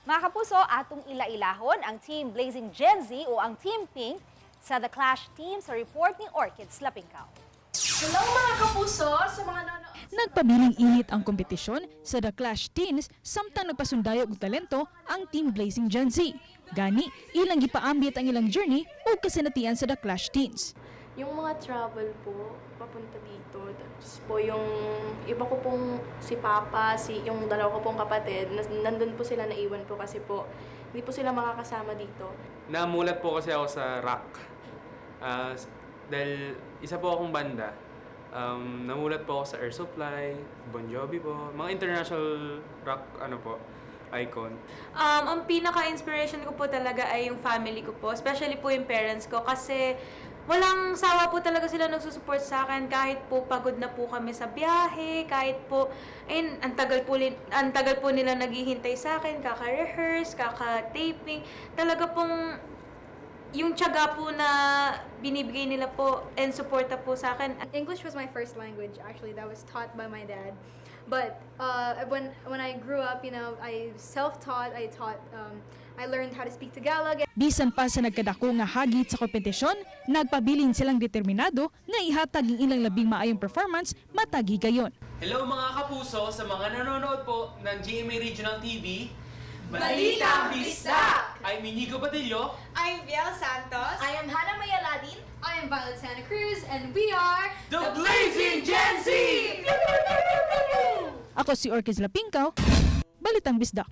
Mga kapuso, atong ila-ilahon ang Team Blazing Gen Z o ang Team Pink sa The Clash team sa report ni Orchids Lapingkaw. Hello mga kapuso sa mga nanonood. Nagpabiling init ang kompetisyon sa The Clash Teens samtang nagpasundayog og talento ang Team Blazing Gen Z. Gani, ilang gipaambit ang ilang journey o kasinatian sa The Clash Teens. Yung mga travel po, papunta dito. Tapos po yung iba ko pong si Papa, yung dalawa ko pong kapatid, nandun po sila naiwan po kasi po hindi po sila makakasama dito. Namulat po kasi ako sa rock. Dahil isa po akong banda. Namulat po ako sa Air Supply, Bon Jovi po, mga international rock icon. Ang pinaka-inspiration ko po talaga ay yung family ko po, especially po yung parents ko kasi walang sawa po talaga sila nagsusupport sa akin kahit po pagod na po kami sa biyahe, kahit po ayun, ang tagal po nila naghihintay sa akin, kaka-rehearse, kaka-taping. Talaga pong yung tiyaga po na binibigay nila po and suporta po sa akin. English was my first language, actually. That was taught by my dad. But when I grew up, I self-taught. I learned how to speak Tagalog. Bisan pa sa nagkadako nga hagit sa kompetisyon, nagpabilin silang determinado nga ihatag ang ilang labing maayong performance matag higayon. Hello mga kapuso sa mga nanonood po ng GMA Regional TV. Balitang Bisdak! I'm Inigo Badillo. I'm Biel Santos. I am Hannah Mayaladin. I am Violet Santa Cruz, and we are The Blazing Gen Z! Ako si Orchids Lapingkaw, Balitang Bisdak.